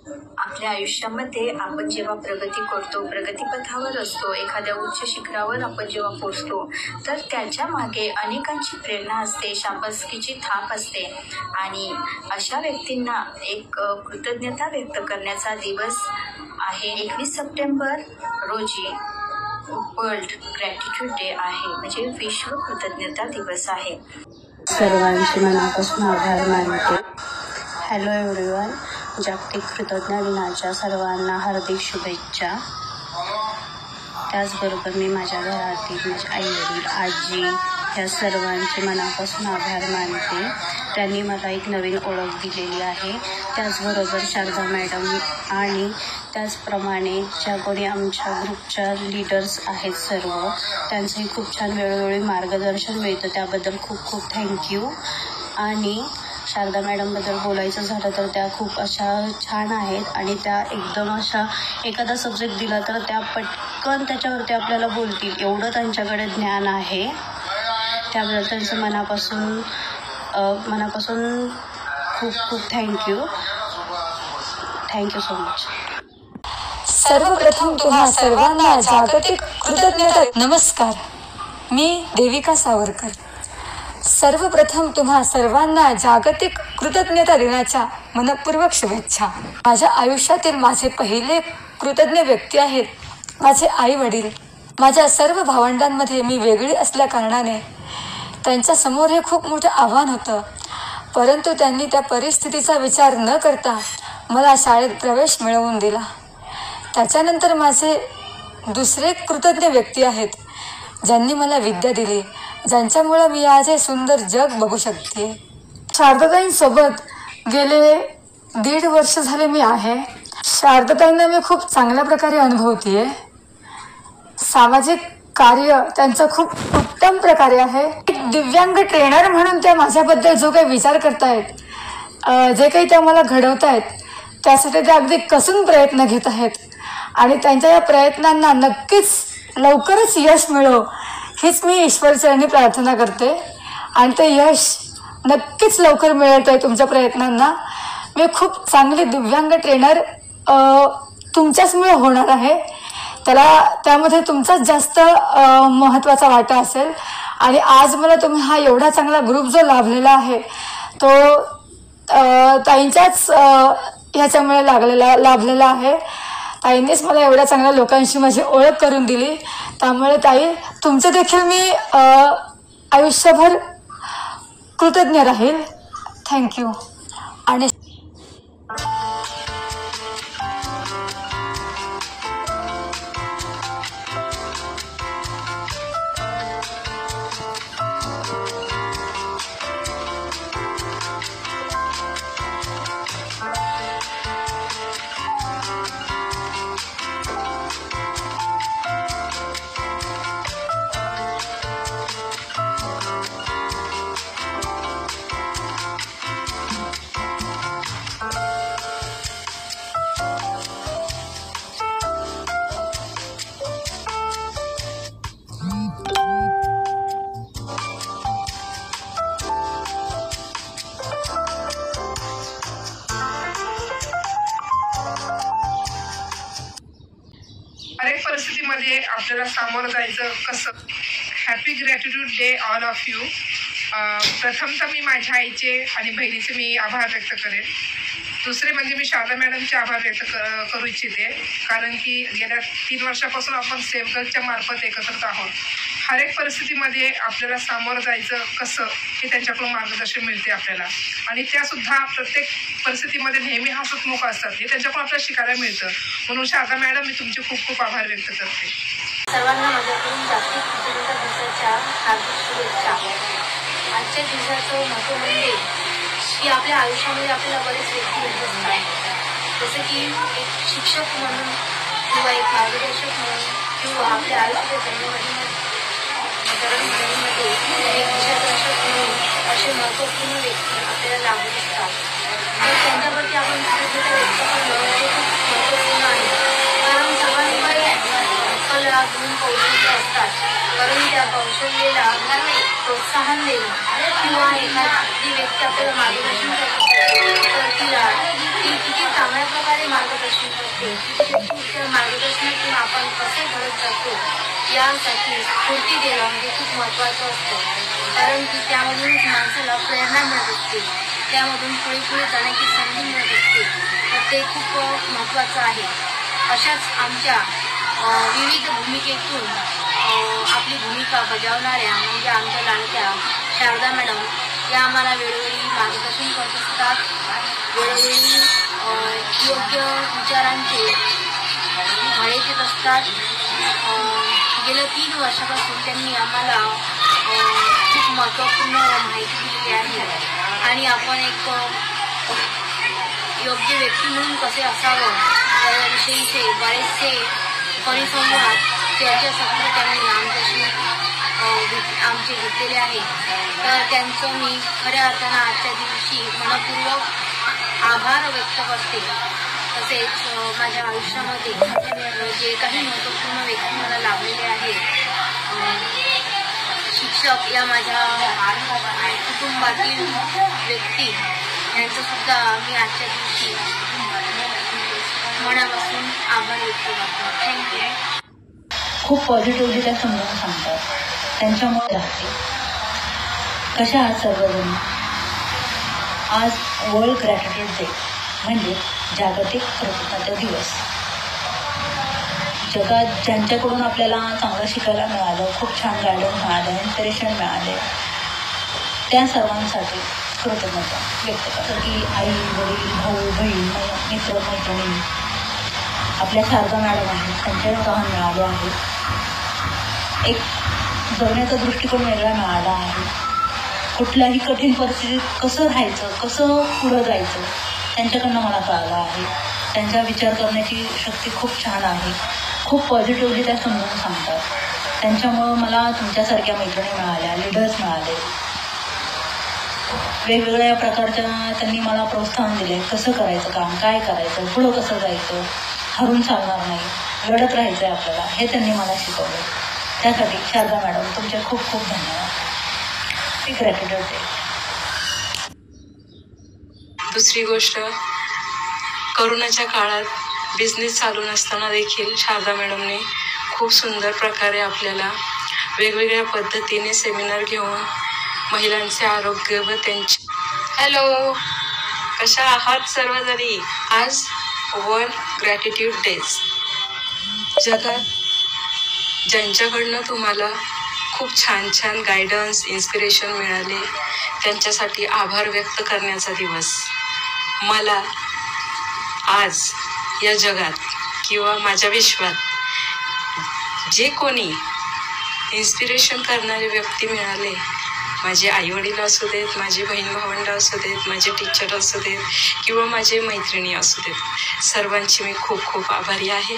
आपल्या आयुष्यामध्ये आपण जेव्हा प्रगती करतो, प्रगतीपथावर असतो, एखाद्या उच्च शिखरावर आपण जेव्हा पोचतो, तर त्याच्या मागे अनेकांची प्रेरणा असते, शाबासकीची थाप असते. आणि अशा व्यक्तींना एक कृतज्ञता व्यक्त करण्याचा दिवस आहे. 21 सप्टेंबर रोजी वर्ल्ड ग्रॅटिट्यूड डे आहे, म्हणजे विश्व कृतज्ञता दिवस आहे. सर्वांचे मनापासून आभार मानते. हॅलो एव्हरीवन, जागतिक कृतज्ञता दिनाच्या सर्वांना हार्दिक शुभेच्छा. त्याचबरोबर मी माझ्या घरातील माझे आई वडील आजी ह्या सर्वांचे मनापासून आभार मानते. त्यांनी मला एक नवीन ओळख दिलेली आहे. त्याचबरोबर शारदा मॅडम आणि त्याचप्रमाणे ज्या कोणी आमच्या ग्रुपच्या लीडर्स आहेत सर्व, त्यांचंही खूप छान वेळोवेळी मार्गदर्शन मिळतं, त्याबद्दल खूप खूप थँक्यू. आणि शारदा मॅडमबद्दल बोलायचं झालं तर त्या खूप अशा छान आहेत आणि त्या एकदम अशा एखादा सब्जेक्ट दिला तर त्या पटकन त्याच्यावरती आपल्याला बोलतील, एवढं त्यांच्याकडे ज्ञान आहे. त्याबद्दल त्यांचं मनापासून खूप खूप थँक्यू सो मच. सर्वप्रथम तुम्हा सर्वांना जागतिक कृतज्ञता नमस्कार. मी देविका सावरकर. सर्वप्रथम तुम्हा सर्वांना जागतिक कृतज्ञता दिनाच्या मनपूर्वक शुभेच्छा. माझ्या आयुष्यातील माझे पहिले कृतज्ञ व्यक्ती आहेत माझे आई वडील. माझ्या सर्व भावंडांमध्ये मी वेगळी असल्या कारणाने त्यांच्या समोर हे खूप मोठं आव्हान होतं, परंतु त्यांनी त्या परिस्थितीचा विचार न करता मला शाळेत प्रवेश मिळवून दिला. त्याच्यानंतर माझे दुसरे कृतज्ञ व्यक्ती आहेत ज्यांनी मला विद्या दिली, ज्यांच्यामुळं मी आज हे सुंदर जग बघू शकते. शारदाताईंसोबत गेले 1.5 वर्ष झाले मी आहे. शारदाताईंना मी खूप चांगल्या प्रकारे अनुभवते. सामाजिक कार्य त्यांचं खूप उत्तम प्रकारे आहे. एक दिव्यांग ट्रेनर म्हणून त्या माझ्याबद्दल जो काही विचार करतायत, जे काही त्या मला घडवतायत, त्यासाठी ते अगदी कसून प्रयत्न घेत आहेत आणि त्यांच्या या प्रयत्नांना नक्कीच लवकरच यश मिळो हीच मी ईश्वरचरणी प्रार्थना करते. आणि ते यश नक्कीच लवकर मिळत आहे तुमच्या प्रयत्नांना. मी खूप चांगली दिव्यांग ट्रेनर तुमच्याचमुळे होणार आहे. त्यामध्ये तुमचाच जास्त महत्त्वाचा वाटा असेल. आणि आज मला तुम्ही हा एवढा चांगला ग्रुप जो लाभलेला आहे तो ताईंच्याच ह्याच्यामुळे लाभलेला आहे. ताईंनीच मला एवढ्या चांगल्या लोकांशी माझी ओळख करून दिली. त्यामुळे ताई, तुमचं देखील मी आयुष्यभर कृतज्ञ राहील. थँक्यू. आणि हरेक परिस्थितीमध्ये आपल्याला सामोरं जायचं कसं. Happy gratitude day all of you. प्रथमतः मी माझ्या आईचे आणि बहिणीचे मी आभार व्यक्त करेन. दुसरे म्हणजे मी शारदा मॅडमचे आभार व्यक्त करू इच्छिते, कारण की गेल्या 3 वर्षापासून आपण सेवगर्लच्या मार्फत एकत्रित आहोत. हर एक परिस्थितीमध्ये आपल्याला सामोरं जायचं कसं हे त्यांच्याकडून मार्गदर्शन मिळते आपल्याला. आणि त्यासुद्धा प्रत्येक परिस्थितीमध्ये नेहमी हसतमुख असतात, हे त्यांच्याकडून आपल्याला शिकायला मिळतं. म्हणून शारदा मॅडम, मी तुमचे खूप खूप आभार व्यक्त करते. सर्वांना माझ्याकडून जागतिक कृतज्ञता दिवसाच्या हार्दिक शुभेच्छा. आजच्या दिवसाचं महत्त्व म्हणजे की आपल्या आयुष्यामध्ये आपल्याला बरेच व्यक्ती भेटत असतात, जसं की एक शिक्षक म्हणून किंवा एक मार्गदर्शक म्हणून किंवा आपल्या आयुष्याच्या जडणघडणीमध्ये एक दिशादर्शक म्हणून असे महत्त्वपूर्ण व्यक्ती आपल्याला लाभत असतात. तर त्यांच्यावरती आपण कृतज्ञता व्यक्त करणं हे खूप महत्त्वपूर्ण आहे. कारण सर्वांकडे कला, गुण, कौशल्य असतात, कारण त्या कौशल्याला प्रोत्साहन देणं किंवा एखादी व्यक्ती आपल्याला मार्गदर्शन करते तर ती किती चांगल्या प्रकारे कसे मार्गदर्शन करते त्या मार्गदर्शनातून आपण कसे घडत जातो यासाठी स्फूर्ती देणं म्हणजे खूप महत्त्वाचं असतं. कारण की त्यामधूनच माणसाला प्रेरणा मिळत असते, त्यामधून पुढे पुढे जाण्याची संधी मिळत असते. तर ते खूप महत्त्वाचं आहे. अशाच आमच्या विविध भूमिकेतून आपली भूमिका बजावणाऱ्या म्हणजे आमच्या लाडक्या शारदा मॅडम या आम्हाला वेळोवेळी मार्गदर्शन करत असतात. वेळोवेळी योग्य विचारांचे धडे देत असतात. गेल्या 3 वर्षापासून त्यांनी आम्हाला खूप महत्त्वपूर्ण माहिती दिली आहे आणि आपण एक योग्य व्यक्ती म्हणून कसे असावं याविषयीचे बरेचसे परिसंवाद चर्चासत्र त्यांनी आमचे घेतलेले आहेत. तर त्यांचं मी खऱ्या अर्थानं आजच्या दिवशी मनपूर्वक आभार व्यक्त करते. तसेच माझ्या आयुष्यामध्ये जे काही महत्त्वपूर्ण व्यक्ती मला लाभलेले आहेत, शिक्षक या माझ्या कुटुंबातील व्यक्ती यांचं सुद्धा मी आजच्या दिवशी मनापासून आभार व्यक्त करतो. थँक्यू. खूप पॉझिटिव्हली त्या समजावून सांगतात, त्यांच्यामुळे राहते. कशा आहात सर्वजण? आज वर्ल्ड ग्रॅटिट्यूड डे म्हणजे जागतिक कृतज्ञता दिवस. जगात ज्यांच्याकडून आपल्याला चांगलं शिकायला मिळालं, खूप छान गायडन्स मिळालं, इन्स्पिरेशन मिळाले, त्या सर्वांसाठी कृतज्ञता व्यक्त करतो. की आई, वडील, भाऊ, बहीण, मित्र, मैत्रिणी, आपल्या शारदा मॅडम आहेत, त्यांचे प्रोत्साहन मिळाले आहे. एक जगण्याचा दृष्टिकोन वेगळा मिळाला आहे. कुठल्याही कठीण परिस्थितीत कसं राहायचं, कसं पुढं जायचं, त्यांच्याकडनं मला कळालं आहे. त्यांचा विचार करण्याची शक्ती खूप छान आहे. खूप पॉझिटिव्हली त्या समजावून सांगतात. त्यांच्यामुळं मला तुमच्यासारख्या मैत्रिणी मिळाल्या, लीडर्स मिळाले. वेगवेगळ्या प्रकारच्या त्यांनी मला प्रोत्साहन दिले. कसं करायचं काम, काय करायचं, पुढं कसं जायचं, हरून चालणार नाही, लढत राहायचं आहे आपल्याला, हे त्यांनी मला शिकवलं. त्यासाठी शारदा मॅडम तुमचे खूप खूप धन्यवाद. Gratitude day. दुसरी गोष्ट, करोनाच्या काळात बिझनेस चालू नसताना देखील शारदा मॅडमने खूप सुंदर प्रकारे आपल्याला वेगवेगळ्या पद्धतीने सेमिनार घेऊन महिलांचे आरोग्य व त्यांची हॅलो, कशा आहात सर्वजणी? आज वर्ल्ड ग्रॅटिट्यूड डेज. जगात ज्यांच्याकडनं तुम्हाला खूप छान छान गायडन्स, इन्स्पिरेशन मिळाले, त्यांच्यासाठी आभार व्यक्त करण्याचा दिवस. मला आज या जगात किंवा माझ्या विश्वात जे कोणी इन्स्पिरेशन करणारे व्यक्ती मिळाले, माझे आईवडील असू देत, माझी बहीण भावंड असू देत, माझे टीचर असू देत किंवा माझे मैत्रिणी असू देत, सर्वांची मी खूप खूप आभारी आहे.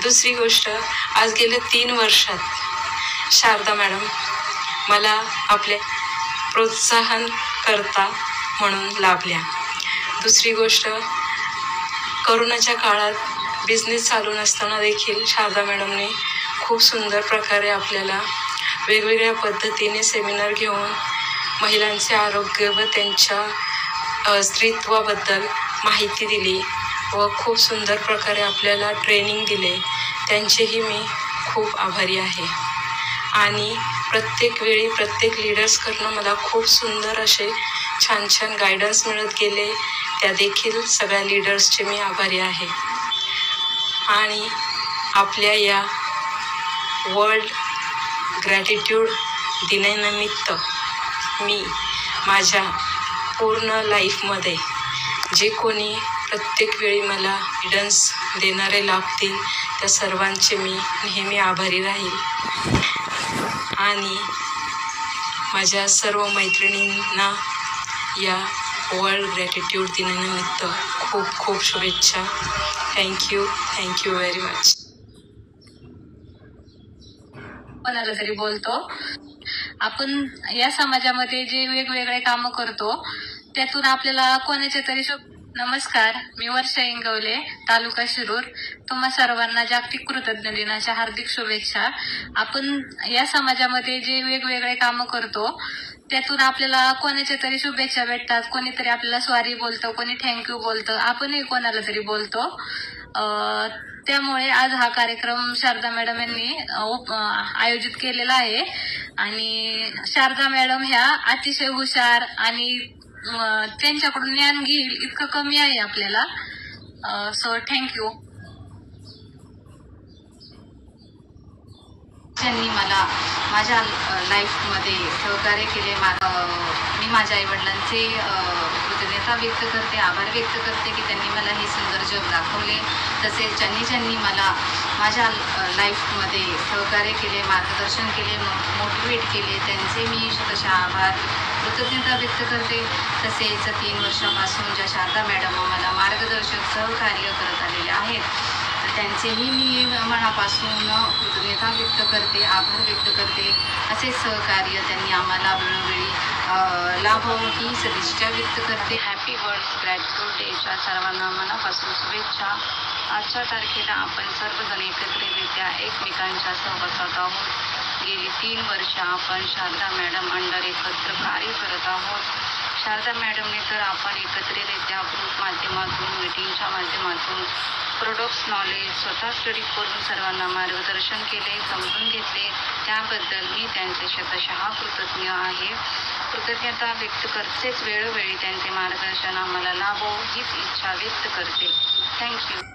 दुसरी गोष्ट, आज गेल्या 3 वर्षात शारदा मॅडम मला आपले प्रोत्साहन करता म्हणून लाभल्या. दुसरी गोष्ट, करोनाच्या काळात बिझनेस चालू नसताना देखील शारदा मॅडमने खूप सुंदर प्रकारे आपल्याला वेगवेगळ्या पद्धतीने सेमिनार घेऊन महिलांचे आरोग्य व त्यांच्या स्त्रीत्वाबद्दल माहिती दिली व खूप सुंदर प्रकारे आपल्याला ट्रेनिंग दिले. त्यांचेही मी खूप आभारी आहे. आणि प्रत्येक वेळी प्रत्येक लीडर्सकडनं मला खूप सुंदर असे छान छान गायडन्स मिळत गेले. त्या देखील सगळ्या लीडर्सचे मी आभारी आहे. आणि आपल्या या वर्ल्ड ग्रॅटिट्यूड दिनानिमित्त मी माझ्या पूर्ण लाईफमध्ये जे कोणी प्रत्येक वेळी मला गायडन्स देणारे लाभतील, त्या सर्वांचे मी नेहमी आभारी राहील. आणि माझ्या सर्व मैत्रिणींना या वर्ल्ड ग्रॅटिट्यूड दिनानिमित्त खूप खूप शुभेच्छा. Thank you very much. कोणाला तरी बोलतो आपण या समाजामध्ये जे वेगवेगळे कामं करतो त्यातून आपल्याला कोणाच्या तरी नमस्कार, मी वर्षा इंगवले, तालुका शिरूर. तुम्हा सर्वांना जागतिक कृतज्ञ दिनाच्या हार्दिक शुभेच्छा. आपण या समाजामध्ये जे वेगवेगळे कामं करतो त्यातून आपल्याला कोणाच्या तरी शुभेच्छा भेटतात, कोणीतरी आपल्याला सॉरी बोलतं, कोणी थँक्यू बोलतं, आपणही कोणाला तरी बोलतो. त्यामुळे आज हा कार्यक्रम शारदा मॅडम यांनी आयोजित केलेला आहे. आणि शारदा मॅडम ह्या अतिशय हुशार आणि त्यांच्याकडून ज्ञान घेईल इतकं कमी आहे आपल्याला. So thank you. ज्यांनी मला माझ्या लाईफमध्ये सहकार्य केले, मी माझ्या आईवडिलांचे कृतज्ञता व्यक्त करते, आभार व्यक्त करते की त्यांनी मला हे सुंदर जग दाखवले. तसेच ज्यांनी मला माझ्या लाईफमध्ये सहकार्य केले, मार्गदर्शन केले, मोटिवेट केले, त्यांचे मी शतशः आभार कृतज्ञता व्यक्त करते. तसेच 3 वर्षापासून ज्या शारदा मॅडम मला मार्गदर्शक सहकार्य करत आलेले आहेत, त्यांचेही मी मनापासून कृतज्ञता व्यक्त करते, आभार व्यक्त करते. असे सहकार्य त्यांनी आम्हाला वेळोवेळी लाभावं ही सदिच्छा व्यक्त करते. हॅपी वर्ल्ड ग्रॅटिट्यूड डेच्या सर्वांना मनापासून शुभेच्छा. आजच्या तारखेला आपण सर्वजण एकत्रितरित्या एकमेकांच्या सहवासात आहोत. गेली 3 वर्ष आपण शारदा मॅडम अंडर एकत्र कार्य करत आहोत. शारदा मॅडमने तर आपण एकत्रितरित्या ग्रुप माध्यमातून, मीटिंगच्या माध्यमातून प्रोडक्ट्स नॉलेज स्वतः स्टडी करून सर्वांना मार्गदर्शन केले, समजून घेतले. त्याबद्दल मी त्यांचे शतशः कृतज्ञ आहे. कृतज्ञता व्यक्त करतेच, वेळोवेळी त्यांचे मार्गदर्शन आम्हाला लाभो हीच इच्छा व्यक्त करते. थँक्यू.